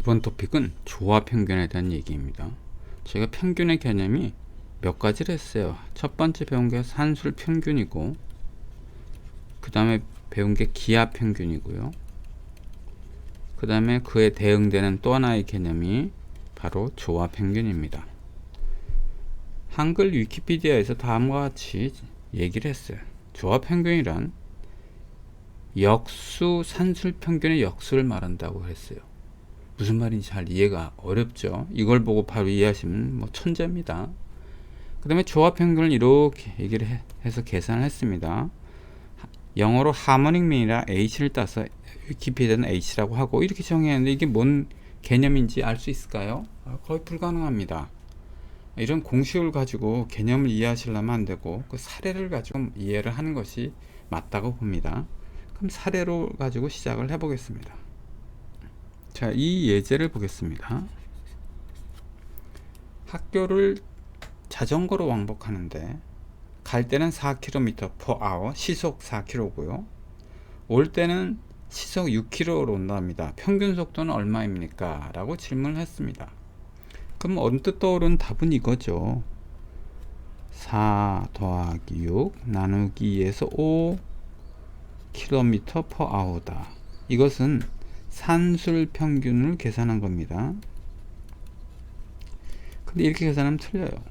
이번 토픽은 조화 평균에 대한 얘기입니다. 제가 평균의 개념이 몇 가지를 했어요. 첫 번째 배운 게 산술 평균이고, 그 다음에 배운 게 기하 평균이고요. 그 다음에 그에 대응되는 또 하나의 개념이 바로 조화 평균입니다. 한글 위키피디아에서 다음과 같이 얘기를 했어요. 조화 평균이란 역수 산술 평균의 역수를 말한다고 했어요. 무슨 말인지 잘 이해가 어렵죠. 이걸 보고 바로 이해하시면 뭐 천재입니다. 그 다음에 조화 평균을 이렇게 얘기를 해서 계산을 했습니다. 영어로 하모닉 민이라 H를 따서 위키피디아는 H라고 하고 이렇게 정의했는데, 이게 뭔 개념인지 알 수 있을까요? 거의 불가능합니다. 이런 공식을 가지고 개념을 이해하시려면 안 되고, 그 사례를 가지고 이해를 하는 것이 맞다고 봅니다. 그럼 사례로 가지고 시작을 해보겠습니다. 자, 이 예제를 보겠습니다. 학교를 자전거로 왕복하는데 갈 때는 4km/h, 시속 4km고요. 올 때는 시속 6km로 온답니다. 평균 속도는 얼마입니까? 라고 질문을 했습니다. 그럼 언뜻 떠오르는 답은 이거죠. 4 더하기 6 나누기 2에서 5km/h다. 이것은 산술 평균을 계산한 겁니다. 근데 이렇게 계산하면 틀려요.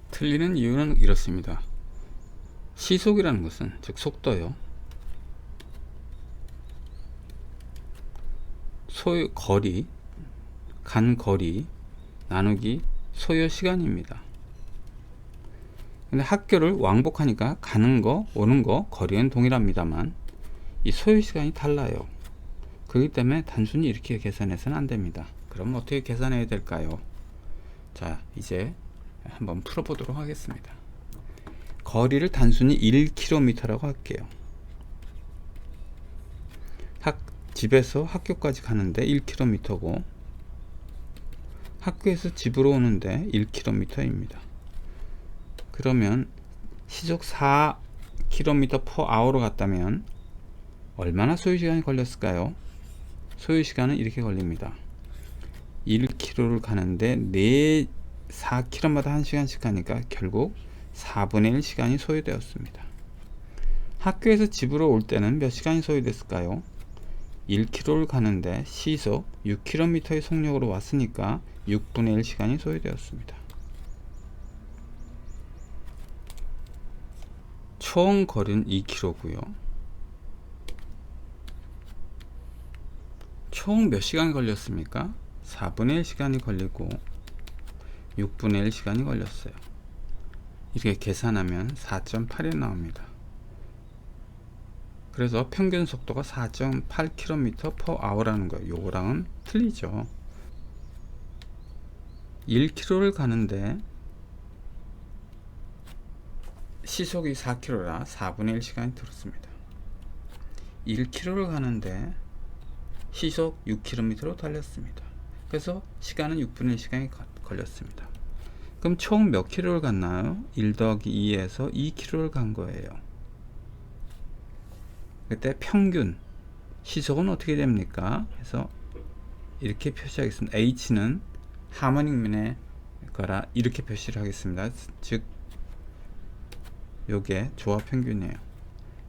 틀리는 이유는 이렇습니다. 시속이라는 것은, 즉 속도요, 거리, 간 거리 나누기 소요 시간입니다. 근데 학교를 왕복하니까 가는 거, 오는 거, 거리는 동일합니다만 이 소요 시간이 달라요. 그렇기 때문에 단순히 이렇게 계산해서는 안 됩니다. 그럼 어떻게 계산해야 될까요? 자, 이제 한번 풀어보도록 하겠습니다. 거리를 단순히 1km라고 할게요. 집에서 학교까지 가는데 1km고, 학교에서 집으로 오는데 1km입니다. 그러면 시속 4km/h로 갔다면 얼마나 소요시간이 걸렸을까요? 소요시간은 이렇게 걸립니다. 1km를 가는데 4km마다 1시간씩 가니까 결국 4분의 1 시간이 소요되었습니다. 학교에서 집으로 올 때는 몇 시간이 소요됐을까요? 1km를 가는데 시속 6km의 속력으로 왔으니까 6분의 1 시간이 소요되었습니다. 총 거리는 2km고요. 총 몇 시간이 걸렸습니까? 4분의 1 시간이 걸리고 6분의 1 시간이 걸렸어요. 이렇게 계산하면 4.8이 나옵니다. 그래서 평균 속도가 4.8km/h라는 거예요. 요거랑은 틀리죠. 1km를 가는데 시속이 4km라 4분의 1 시간이 들었습니다. 1km를 가는데 시속 6km로 달렸습니다. 그래서 시간은 6분의 1 시간이 걸렸습니다. 그럼 총 몇 킬로를 갔나요? 1 더하기 2에서 2km를 간 거예요. 그때 평균 시속은 어떻게 됩니까? 해서 이렇게 표시하겠습니다. H는 하모닉민의 거라 이렇게 표시를 하겠습니다. 즉 요게 조화 평균이에요.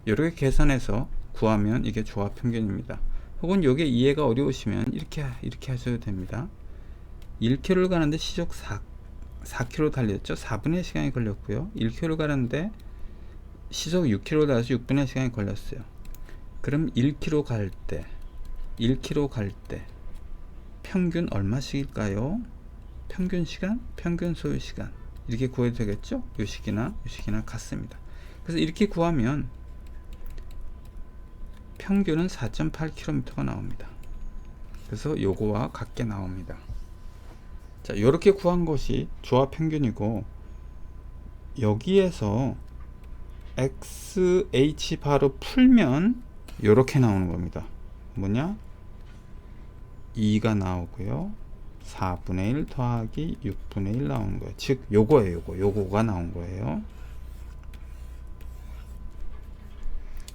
이렇게 계산해서 구하면 이게 조화 평균입니다. 혹은 요게 이해가 어려우시면 이렇게 하셔도 됩니다. 1km를 가는데 시속 4km 달렸죠. 4분의 1 시간이 걸렸고요. 1km 가는데 시속 6km 달려서 6분의 1 시간이 걸렸어요. 그럼 1km 갈 때 평균 얼마씩일까요? 평균 시간, 평균 소요 시간 이렇게 구해도 되겠죠? 요 식이나 같습니다. 그래서 이렇게 구하면 평균은 4.8km가 나옵니다. 그래서 요거와 같게 나옵니다. 자, 이렇게 구한 것이 조화 평균이고, 여기에서 XH 바로 풀면 이렇게 나오는 겁니다. 뭐냐? 2가 나오고요. 4분의 1 더하기 6분의 1 나오는 거예요. 즉 요거예요. 요거가 나온 거예요.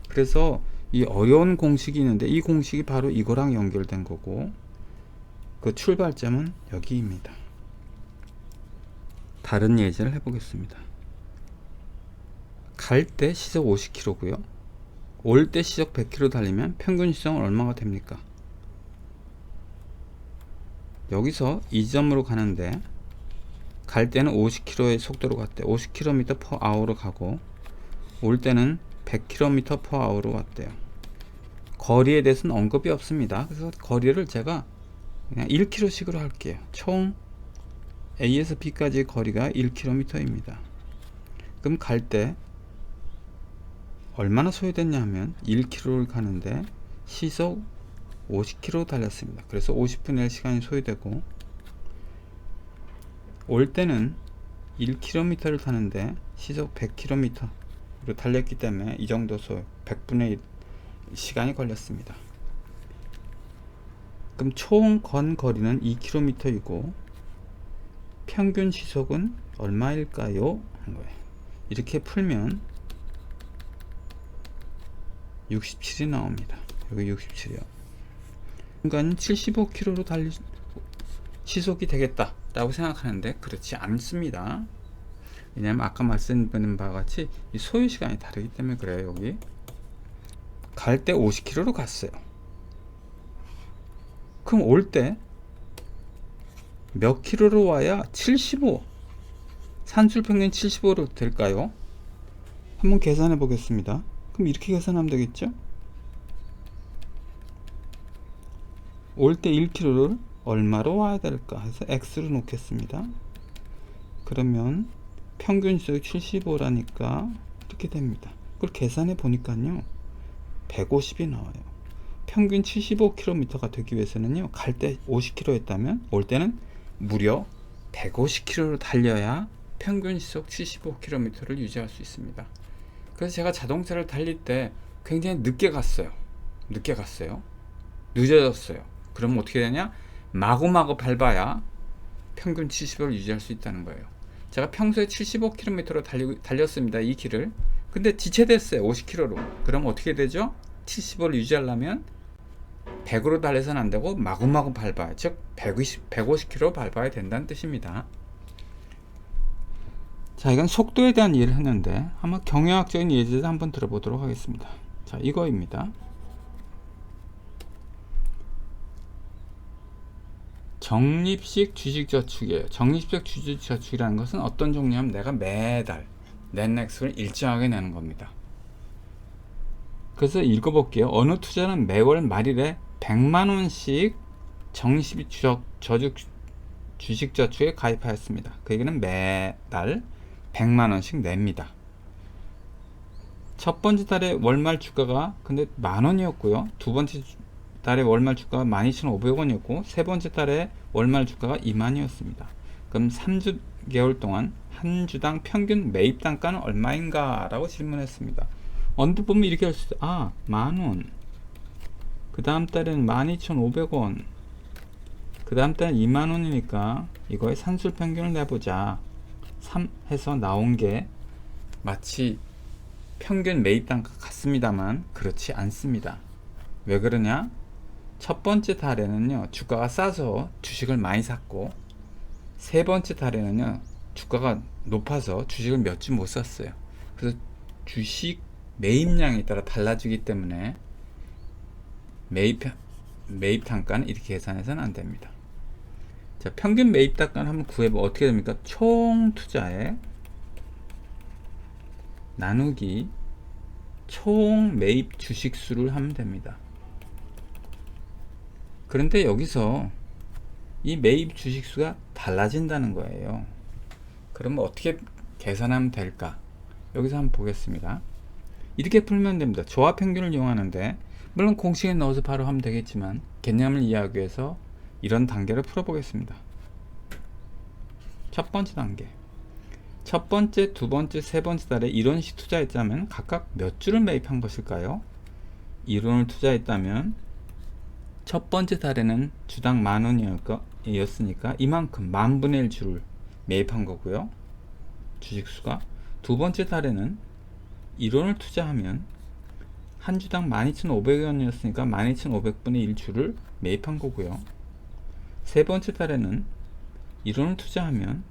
그래서 이 어려운 공식이 있는데 이 공식이 바로 이거랑 연결된 거고 그 출발점은 여기입니다. 다른 예제를 해보겠습니다. 갈 때 시속 50km고요. 올 때 시속 100km 달리면 평균 시속은 얼마가 됩니까? 여기서 이 점으로 가는데 갈 때는 50km의 속도로 갔대. 50km/h로 가고 올 때는 100km/h로 왔대요. 거리에 대해서는 언급이 없습니다. 그래서 거리를 제가 그냥 1km씩으로 할게요. 총 A에서 B까지의 거리가 1km입니다. 그럼 갈 때 얼마나 소요됐냐 하면 1km를 가는데 시속 50km 달렸습니다. 그래서 50분의 1 시간이 소요되고 올 때는 1km를 타는데 시속 100km로 달렸기 때문에 이 정도 소요 100분의 1 시간이 걸렸습니다. 그럼 총 건 거리는 2km이고 평균 시속은 얼마일까요? 한 거예요. 이렇게 풀면 67이 나옵니다. 여기 67이요. 순간 75km로 달리 시속이 되겠다 라고 생각하는데 그렇지 않습니다. 왜냐하면 아까 말씀드린 바와 같이 이 소요 시간이 다르기 때문에 그래요. 여기 갈 때 50km로 갔어요. 그럼 올 때 몇 킬로로 와야 75 산술평균 75로 될까요? 한번 계산해 보겠습니다. 그럼 이렇게 계산하면 되겠죠? 올 때 1km를 얼마로 와야 될까 해서 x로 놓겠습니다. 그러면 평균 시속 75라니까 이렇게 됩니다. 그걸 계산해 보니까요 150이 나와요. 평균 75km가 되기 위해서는요 갈 때 50km 했다면 올 때는 무려 150km로 달려야 평균 시속 75km를 유지할 수 있습니다. 그래서 제가 자동차를 달릴 때 굉장히 늦게 갔어요. 늦어졌어요. 그러면 어떻게 되냐? 마구마구 밟아야 평균 70을 유지할 수 있다는 거예요. 제가 평소에 75km로 달렸습니다. 이 길을. 근데 지체됐어요. 50km로. 그럼 어떻게 되죠? 70을 유지하려면 100으로 달려서는 안 되고 마구마구 밟아야, 즉 150km 밟아야 된다는 뜻입니다. 자, 이건 속도에 대한 이해를 했는데 한번 경영학적인 예제를 한번 들어보도록 하겠습니다. 자, 이거입니다. 적립식 주식저축이에요. 적립식 주식저축이라는 것은 어떤 종류냐면 내가 매달 넷렉스를 일정하게 내는 겁니다. 그래서 읽어볼게요. 어느 투자는 매월 말일에 100만원씩 적립식 주식저축에 가입하였습니다. 그 얘기는 매달 100만원씩 냅니다. 첫 번째 달에 월말 주가가 근데 만원이었고요. 두 번째 달에 월말 주가가 12,500원이었고 세 번째 달에 월말 주가가 2만이었습니다. 그럼 3개월 동안 한 주당 평균 매입 단가는 얼마인가? 라고 질문했습니다. 언뜻 보면 이렇게 할 수 있어요. 아, 만원. 그 다음 달에는 12,500원. 그 다음 달은 2만원이니까 이거의 산술평균을 내보자. 3 해서 나온 게 마치 평균 매입 단가 같습니다만 그렇지 않습니다. 왜 그러냐? 첫 번째 달에는요 주가가 싸서 주식을 많이 샀고 세 번째 달에는요 주가가 높아서 주식을 몇 주 못 샀어요. 그래서 주식 매입량에 따라 달라지기 때문에 매입 단가는 이렇게 계산해서는 안 됩니다. 자, 평균 매입 단가를 한번 구해보면 어떻게 됩니까? 총 투자에 나누기 총 매입 주식 수를 하면 됩니다. 그런데 여기서 이 매입 주식 수가 달라진다는 거예요. 그러면 어떻게 계산하면 될까? 여기서 한번 보겠습니다. 이렇게 풀면 됩니다. 조합 평균을 이용하는데 물론 공식에 넣어서 바로 하면 되겠지만 개념을 이해하기 위해서 이런 단계를 풀어보겠습니다. 첫 번째 단계, 첫 번째, 두 번째, 세 번째 달에 1원씩 투자했다면 각각 몇 주를 매입한 것일까요? 1원을 투자했다면 첫 번째 달에는 주당 만원이었으니까 이만큼 만분의 1 주를 매입한 거고요. 주식수가. 두 번째 달에는 1원을 투자하면 한 주당 12,500원이었으니까 12,500분의 1주를 매입한 거고요. 세 번째 달에는 1원을 투자하면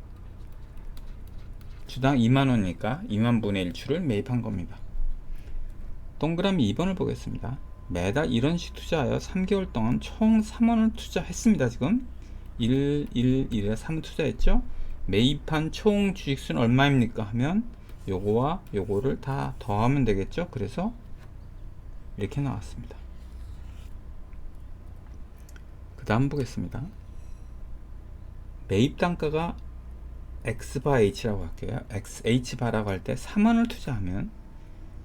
주당 2만원이니까 2만분의 1주를 매입한 겁니다. 동그라미 2번을 보겠습니다. 매달 1원씩 투자하여 3개월 동안 총 3원을 투자했습니다. 지금 1, 1, 1에 3을 투자했죠. 매입한 총 주식수는 얼마입니까 하면 요거와 요거를 다 더하면 되겠죠. 그래서 이렇게 나왔습니다. 그 다음 보겠습니다. 매입 단가가 X바 H라고 할게요. H바라고 할 때 3원을 투자하면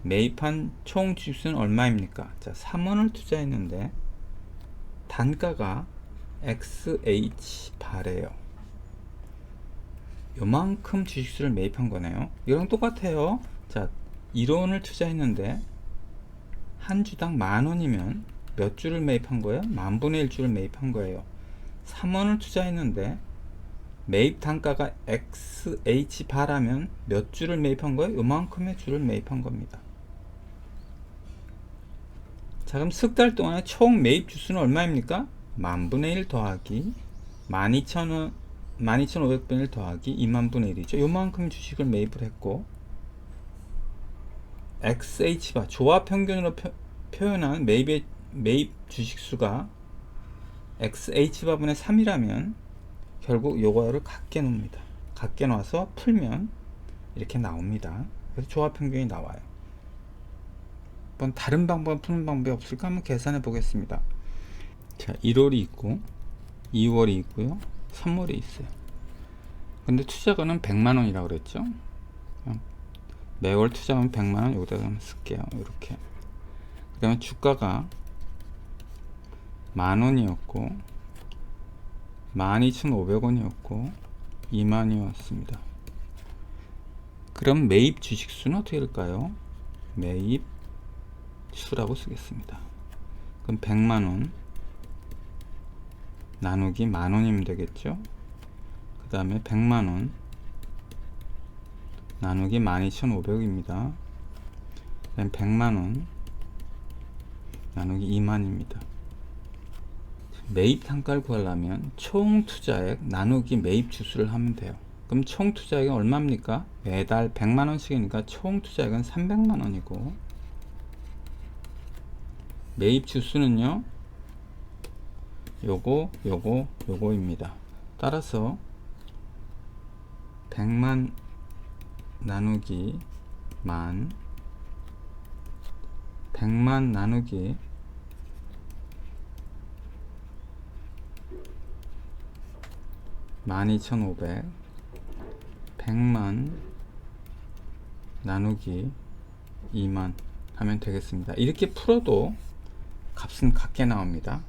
매입한 총 주식수는 얼마입니까? 자, 3원을 투자했는데 단가가 XH바래요. 요만큼 주식수를 매입한 거네요. 이랑 똑같아요. 자, 1원을 투자했는데 한 주당 10,000원이면 몇 주를 매입한 거예요? 10,000분의 1주를 매입한 거예요. 3원을 투자했는데 매입 단가가 XH바라면 몇 주를 매입한 거예요? 요만큼의 주를 매입한 겁니다. 자, 그럼 석 달 동안에 총 매입 주수는 얼마입니까? 10,000분의 1 더하기 12,000원 12,500분의 1 더하기 20,000분의 1이죠. 요만큼 주식을 매입을 했고, XH바 조합평균으로 표현한 매입 주식수가 XH바분의 3이라면 결국 요거를 같게 놓습니다. 같게 놔서 풀면 이렇게 나옵니다. 그래서 조합평균이 나와요. 한번 다른 방법 푸는 방법이 없을까 한번 계산해 보겠습니다. 자, 1월이 있고 2월이 있고요, 3월이 있어요. 근데 투자금은 100만원이라고 그랬죠. 매월 투자하면 100만원 여기다 한번 쓸게요. 이렇게. 그 다음에 주가가 만원이었고 12,500원이었고 2만이었습니다. 그럼 매입 주식수는 어떻게 될까요? 매입 수라고 쓰겠습니다. 그럼 100만원 나누기 만원이면 되겠죠. 그 다음에 100만원 나누기 12,500입니다. 그 다음에 100만원 나누기 2만입니다. 매입 단가를 구하려면 총 투자액 나누기 매입 주수를 하면 돼요. 그럼 총 투자액은 얼마입니까? 매달 100만원씩이니까 총 투자액은 300만원이고, 매입 주수는요 요거입니다. 따라서 100만 나누기 만 100만 나누기 12,500 100만 나누기 2만 하면 되겠습니다. 이렇게 풀어도 값은 같게 나옵니다.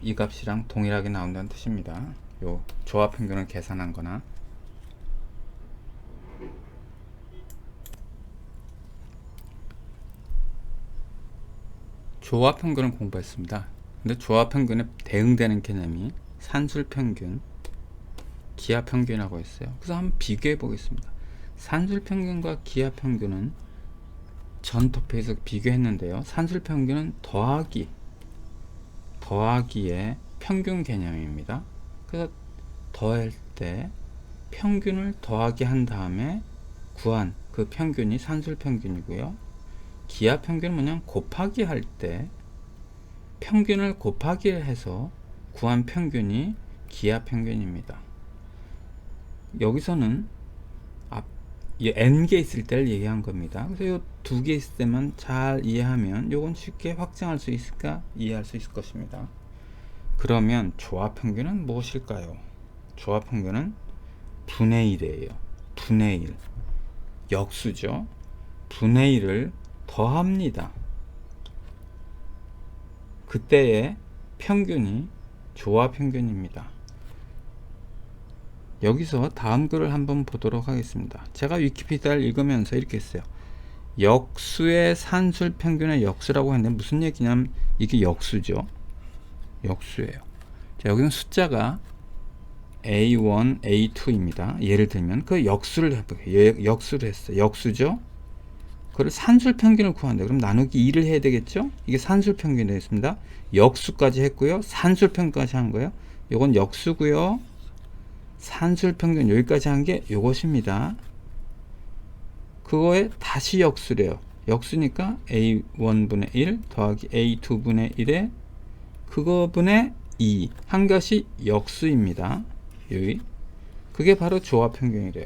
이 값이랑 동일하게 나온다는 뜻입니다. 요 조합평균을 계산한 거나. 조합평균을 공부했습니다. 근데 조합평균에 대응되는 개념이 산술평균, 기하평균이라고 했어요. 그래서 한번 비교해 보겠습니다. 산술평균과 기하평균은 전 토픽에서 비교했는데요. 산술평균은 더하기의 평균 개념입니다. 그래서 더할 때 평균을 더하기 한 다음에 구한 그 평균이 산술평균이고요. 기하평균은 뭐냐면 곱하기 할 때 평균을 곱하기 해서 구한 평균이 기하평균입니다. 여기서는 n개 있을 때를 얘기한 겁니다. 그래서 이 두 개 있을 때만 잘 이해하면 요건 쉽게 확정할 수 있을까 이해할 수 있을 것입니다. 그러면 조합평균은 무엇일까요? 조합평균은 분의 1이에요. 분의 1 역수죠. 분의 1을 더합니다. 그때의 평균이 조합평균입니다. 여기서 다음 글을 한번 보도록 하겠습니다. 제가 위키피디아를 읽으면서 이렇게 했어요. 역수의 산술평균의 역수라고 했는데 무슨 얘기냐면 이게 역수죠. 역수예요. 자, 여기는 숫자가 A1, A2입니다. 예를 들면 그 역수를 해볼게요. 역수를 했어요. 역수죠. 그걸 산술 평균을 구한다. 그럼 나누기 2를 해야 되겠죠? 이게 산술 평균이 되겠습니다. 역수까지 했고요. 산술 평균까지 한 거예요. 요건 역수고요. 산술 평균 여기까지 한 게 요것입니다. 그거에 다시 역수래요. 역수니까 A1분의 1 더하기 A2분의 1에 그거분의 2 한 것이 역수입니다. 여기 그게 바로 조합평균이래요.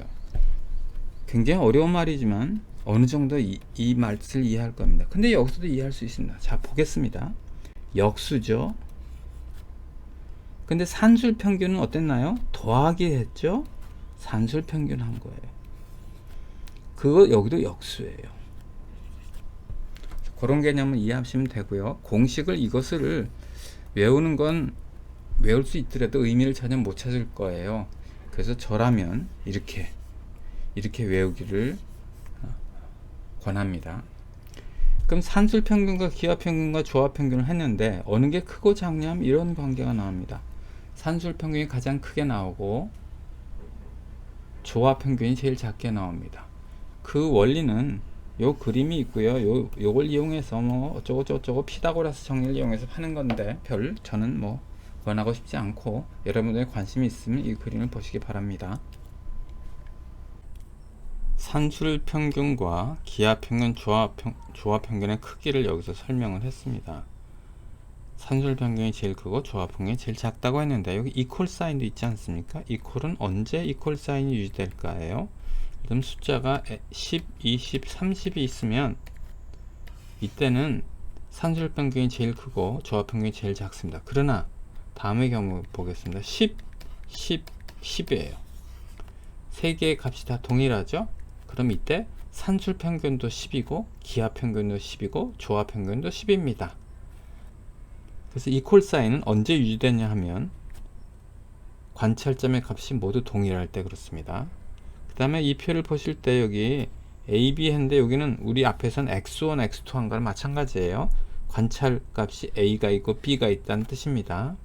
굉장히 어려운 말이지만 어느 정도 이 말을 이해할 겁니다. 근데 역수도 이해할 수 있습니다. 자, 보겠습니다. 역수죠. 근데 산술 평균은 어땠나요? 더하기 했죠? 산술 평균 한 거예요. 그거 여기도 역수예요. 그런 개념을 이해하시면 되고요. 공식을 이것을 외우는 건 외울 수 있더라도 의미를 전혀 못 찾을 거예요. 그래서 저라면 이렇게 외우기를 권합니다. 그럼 산술 평균과 기하 평균과 조합 평균을 했는데 어느 게 크고 작냐면 이런 관계가 나옵니다. 산술 평균이 가장 크게 나오고 조합 평균이 제일 작게 나옵니다. 그 원리는 요 그림이 있고요. 요걸 이용해서 뭐 어쩌고 피타고라스 정리를 이용해서 하는 건데 별 저는 뭐 권하고 싶지 않고 여러분들이 관심이 있으면 이 그림을 보시기 바랍니다. 산술 평균과 기하 평균, 조합 평균의 크기를 여기서 설명을 했습니다. 산술 평균이 제일 크고 조합 평균이 제일 작다고 했는데 여기 이퀄 사인도 있지 않습니까? 이퀄은 언제 이퀄 사인이 유지될까요? 그럼 숫자가 10, 20, 30이 있으면 이때는 산술 평균이 제일 크고 조합 평균이 제일 작습니다. 그러나 다음의 경우 보겠습니다. 10, 10, 10이에요. 세 개의 값이 다 동일하죠? 그럼 이때 산술 평균도 10이고 기하 평균도 10이고 조합 평균도 10입니다. 그래서 이퀄 사인은 언제 유지되냐 하면 관찰점의 값이 모두 동일할 때 그렇습니다. 그 다음에 이 표를 보실 때 여기 A, B 했는데 여기는 우리 앞에선 X1, X2 한 거랑 마찬가지예요. 관찰 값이 A가 있고 B가 있다는 뜻입니다.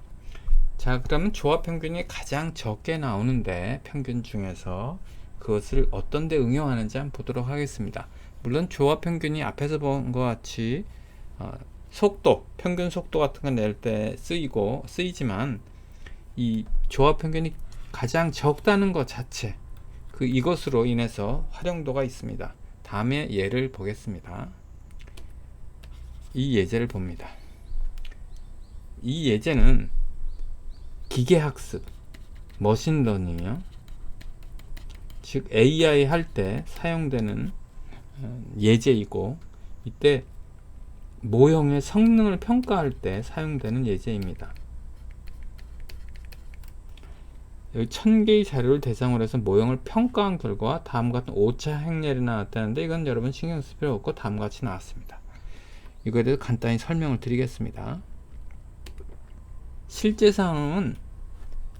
자, 그러면 조합 평균이 가장 적게 나오는데 평균 중에서 그것을 어떤 데 응용하는지 한번 보도록 하겠습니다. 물론 조합 평균이 앞에서 본 것 같이 속도, 평균 속도 같은 거 낼 때 쓰이지만 이 조합 평균이 가장 적다는 것 자체 이것으로 인해서 활용도가 있습니다. 다음에 예를 보겠습니다. 이 예제를 봅니다. 이 예제는 기계학습, 머신러닝이요. 즉 AI 할 때 사용되는 예제이고 이때 모형의 성능을 평가할 때 사용되는 예제입니다. 여기 1000개의 자료를 대상으로 해서 모형을 평가한 결과 다음과 같은 오차 행렬이 나왔다는데 이건 여러분 신경 쓸 필요 없고 다음과 같이 나왔습니다. 이거에 대해서 간단히 설명을 드리겠습니다. 실제 상황은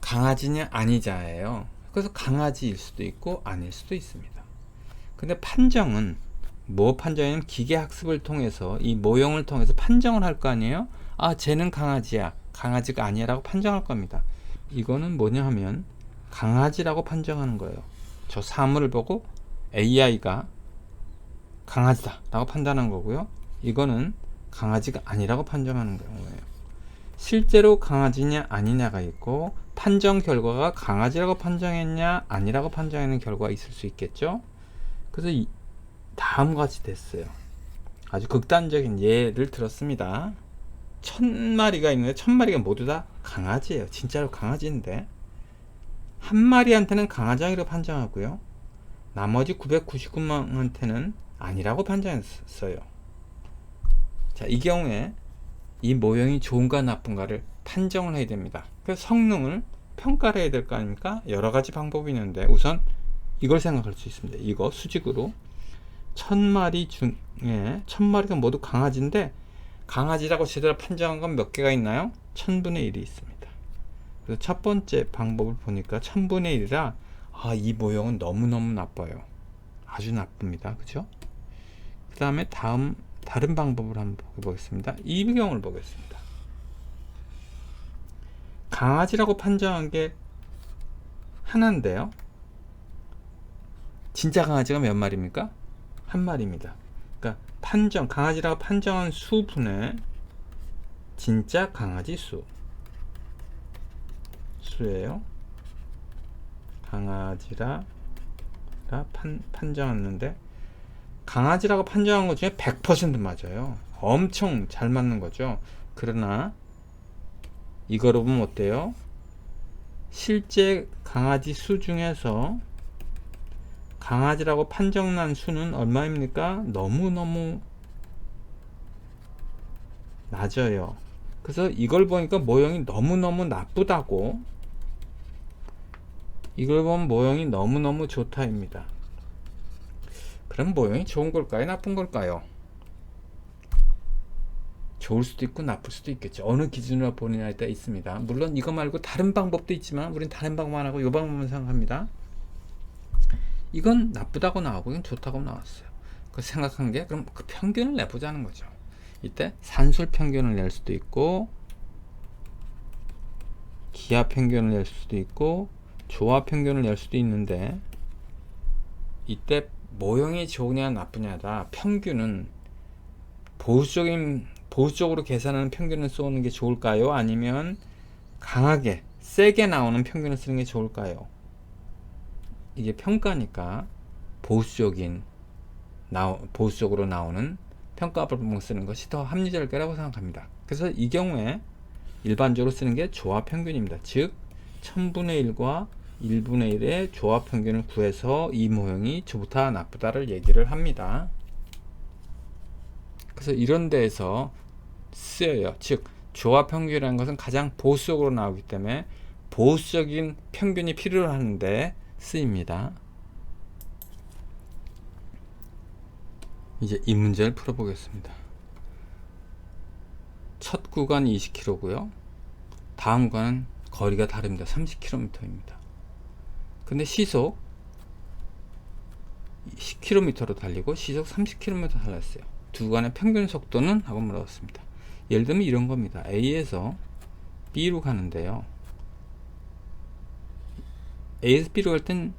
강아지냐 아니자예요. 그래서 강아지일 수도 있고 아닐 수도 있습니다. 근데 판정은 뭐 판정이냐면 기계학습을 통해서 이 모형을 통해서 판정을 할 거 아니에요. 아, 쟤는 강아지야, 강아지가 아니야 라고 판정할 겁니다. 이거는 뭐냐 하면 강아지라고 판정하는 거예요. 저 사물을 보고 AI가 강아지다 라고 판단한 거고요. 이거는 강아지가 아니라고 판정하는 거예요. 실제로 강아지냐 아니냐가 있고 판정 결과가 강아지라고 판정했냐 아니라고 판정하는 결과가 있을 수 있겠죠. 그래서 다음과 같이 됐어요. 아주 극단적인 예를 들었습니다. 1000마리가 있는데 1000마리가 모두 다 강아지예요. 진짜로 강아지인데 한 마리한테는 강아지라고 판정하고요. 나머지 999명한테는 아니라고 판정했어요. 자, 이 경우에 이 모형이 좋은가 나쁜가를 판정을 해야 됩니다. 그래서 성능을 평가를 해야 될 거 아닙니까? 여러 가지 방법이 있는데 우선 이걸 생각할 수 있습니다. 이거 수직으로 1000마리 중에 1000마리가 모두 강아지인데 강아지라고 제대로 판정한 건 몇 개가 있나요? 1000분의 1이 있습니다. 그래서 첫 번째 방법을 보니까 1000분의 1이라 이 모형은 너무너무 나빠요. 아주 나쁩니다. 그죠? 그 다음에 다른 방법을 한번 보겠습니다. 이 경우를 보겠습니다. 강아지라고 판정한 게 하나인데요. 진짜 강아지가 몇 마리입니까? 한 마리입니다. 강아지라고 판정한 수분의 진짜 강아지 수예요. 강아지라 판정했는데, 강아지라고 판정한 것 중에 100% 맞아요. 엄청 잘 맞는 거죠. 그러나 이거로 보면 어때요? 실제 강아지 수 중에서 강아지라고 판정난 수는 얼마입니까? 너무너무 낮아요. 그래서 이걸 보니까 모형이 너무너무 나쁘다고, 이걸 보면 모형이 너무너무 좋다입니다. 그럼 모형이 좋은 걸까요? 나쁜 걸까요? 좋을 수도 있고 나쁠 수도 있겠죠. 어느 기준으로 보느냐에 따라 있습니다. 물론 이거 말고 다른 방법도 있지만 우린 다른 방법만 하고 이 방법만 생각합니다. 이건 나쁘다고 나오고 이건 좋다고 나왔어요. 그 생각한 게, 그럼 그 평균을 내보자는 거죠. 이때 산술 평균을 낼 수도 있고, 기하 평균을 낼 수도 있고, 조합 평균을 낼 수도 있는데, 이때 모형이 좋으냐 나쁘냐다. 평균은 보수적으로 계산하는 평균을 쏘는 게 좋을까요? 아니면 강하게 세게 나오는 평균을 쓰는 게 좋을까요? 이게 평가니까 보수적으로 나오는 평가법을 쓰는 것이 더 합리적일 거라고 생각합니다. 그래서 이 경우에 일반적으로 쓰는 게 조합 평균입니다. 즉 1000분의 1과 1분의 1의 조합 평균을 구해서 이 모형이 좋다 나쁘다를 얘기를 합니다. 그래서 이런 데에서 쓰여요. 즉 조합 평균이라는 것은 가장 보수적으로 나오기 때문에 보수적인 평균이 필요로 하는데 쓰입니다. 이제 이 문제를 풀어보겠습니다. 첫 구간이 20km고요. 다음 구간은 거리가 다릅니다. 30km입니다. 근데 시속 10km로 달리고 시속 30km 달렸어요. 두 구간의 평균 속도는? 하고 물어봤습니다. 예를 들면 이런 겁니다. A에서 B로 가는데요. A에서 B로 갈 땐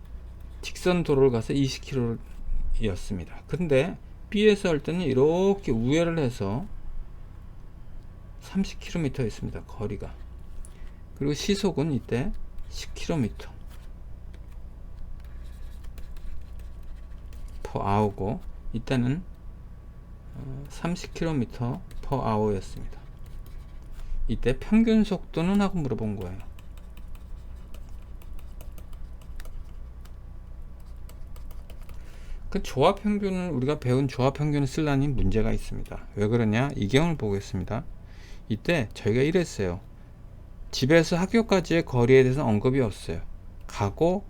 직선 도로를 가서 20km였습니다. 근데 B에서 할 때는 이렇게 우회를 해서 30km였습니다. 거리가. 그리고 시속은 이때 10km per hour고, 이때는 30km per hour였습니다. 이때 평균 속도는? 하고 물어본 거예요. 그 조합 평균을, 우리가 배운 조합 평균을 쓰려니 문제가 있습니다. 왜 그러냐? 이 경우를 보겠습니다. 이때 저희가 이랬어요. 집에서 학교까지의 거리에 대해서 언급이 없어요. 가고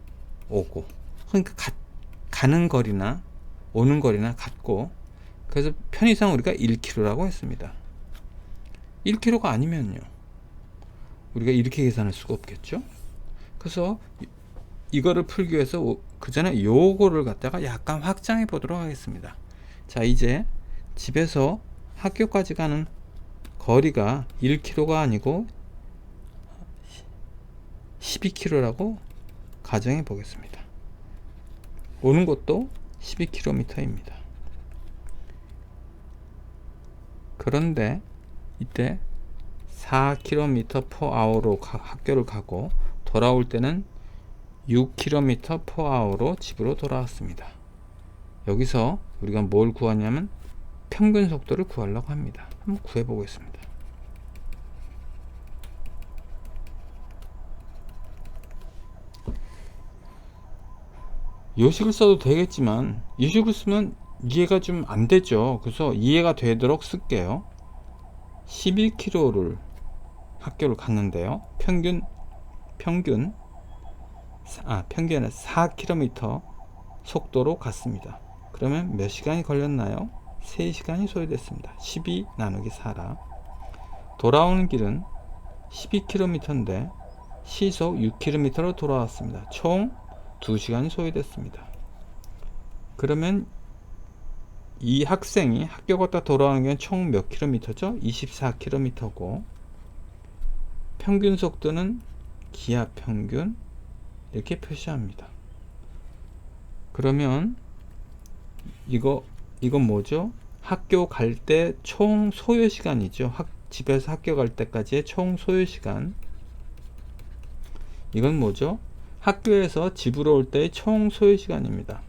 오고, 그러니까 가는 거리나 오는 거리나 같고, 그래서 편의상 우리가 1km라고 했습니다. 1km가 아니면요, 우리가 이렇게 계산할 수가 없겠죠. 그래서 이거를 풀기 위해서 그 전에 요거를 갖다가 약간 확장해 보도록 하겠습니다. 자, 이제 집에서 학교까지 가는 거리가 1km가 아니고 12km라고 가정해 보겠습니다. 오는 것도 12km입니다. 그런데 이때 4km per hour로 학교를 가고 돌아올 때는 6km per hour로 집으로 돌아왔습니다. 여기서 우리가 뭘 구하냐면 평균 속도를 구하려고 합니다. 한번 구해 보겠습니다. 이 식을 써도 되겠지만 이 식을 쓰면 이해가 좀 안 되죠. 그래서 이해가 되도록 쓸게요. 11km를 학교를 갔는데요. 평균은 4km 속도로 갔습니다. 그러면 몇 시간이 걸렸나요? 3시간이 소요됐습니다. 12 나누기 4라. 돌아오는 길은 12km인데 시속 6km로 돌아왔습니다. 총 2시간이 소요됐습니다. 그러면 이 학생이 학교 갔다 돌아오는 게 총 몇 킬로미터죠? 24km고, 평균 속도는 기하 평균 이렇게 표시합니다. 그러면 이건 뭐죠? 학교 갈 때 총 소요 시간이죠. 집에서 학교 갈 때까지의 총 소요 시간. 이건 뭐죠? 학교에서 집으로 올 때의 총 소요 시간입니다.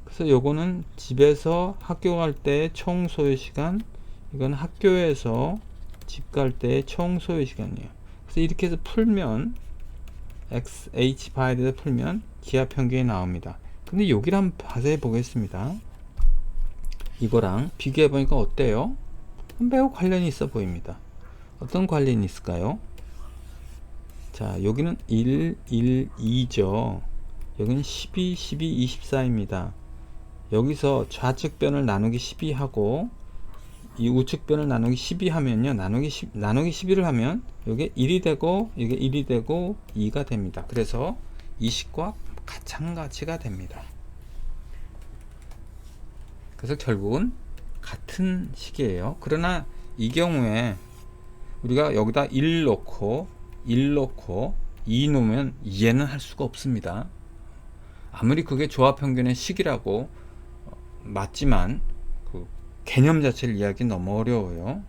그래서 요거는 집에서 학교 갈 때의 총 소요 시간, 이건 학교에서 집 갈 때의 총 소요 시간이에요. 그래서 이렇게 해서 풀면 XH 바에 대해서 풀면 기하 평균이 나옵니다. 근데 여기를 한번 자세히 보겠습니다. 이거랑 비교해 보니까 어때요? 매우 관련이 있어 보입니다. 어떤 관련이 있을까요? 자, 여기는 1, 1, 2죠. 여기는 12, 12, 24입니다. 여기서 좌측변을 나누기 12하고 이 우측변을 나누기 12 하면요, 나누기 12를 하면 이게 1이 되고 이게 1이 되고 2가 됩니다. 그래서 이 식과 마찬가지가 됩니다. 그래서 결국은 같은 식이에요. 그러나 이 경우에 우리가 여기다 1 넣고 1 넣고 2 놓으면 이해는 할 수가 없습니다. 아무리 그게 조합평균의 식이라고 맞지만 그 개념 자체를 이해하기 너무 어려워요.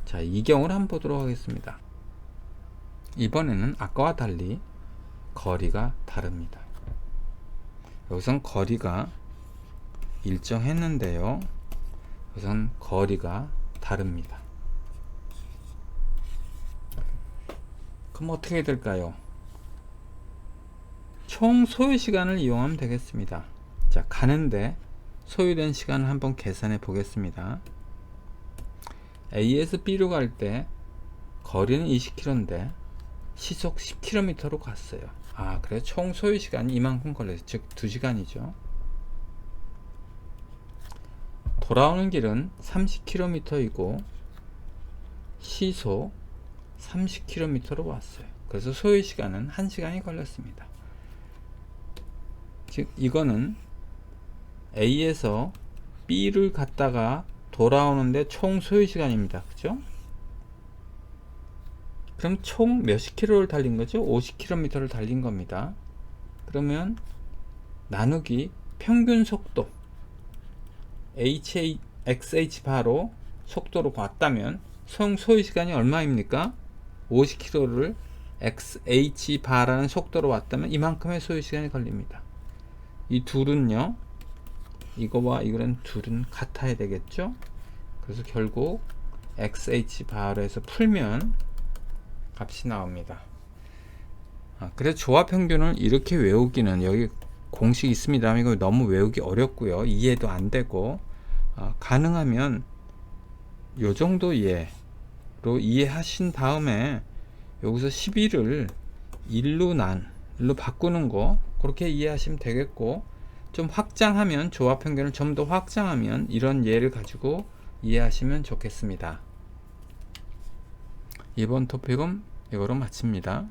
자, 이 경우를 한번 보도록 하겠습니다. 이번에는 아까와 달리 거리가 다릅니다. 여기선 거리가 일정했는데요, 우선 거리가 다릅니다. 그럼 어떻게 될까요? 총 소요 시간을 이용하면 되겠습니다. 자, 가는데 소요된 시간을 한번 계산해 보겠습니다. A에서 B로 갈 때 거리는 20km인데 시속 10km로 갔어요. 아, 그래서 총 소요 시간이 이만큼 걸렸어요. 즉 2시간이죠. 돌아오는 길은 30km이고 시속 30km로 왔어요. 그래서 소요 시간은 1시간이 걸렸습니다. 즉 이거는 A에서 B를 갔다가 돌아오는데 총 소요 시간입니다. 그죠? 그럼 총 몇십 킬로를 달린 거죠? 50km를 달린 겁니다. 그러면 나누기 평균 속도 XH 바로 속도로 왔다면 소요 시간이 얼마입니까? 50km를 XH 바라는 속도로 왔다면 이만큼의 소요 시간이 걸립니다. 이 둘은요, 이거와 이거는 둘은 같아야 되겠죠? 그래서 결국 XH 바로에서 풀면 값이 나옵니다. 그래서 조합평균을 이렇게 외우기는, 여기 공식이 있습니다. 이거 너무 외우기 어렵고요, 이해도 안 되고, 가능하면 요 정도 이해로 이해하신 다음에 여기서 12를 1로 바꾸는 거, 그렇게 이해하시면 되겠고, 좀 확장하면, 조합평균을 좀 더 확장하면 이런 예를 가지고 이해하시면 좋겠습니다. 이번 토픽은 이거로 마칩니다.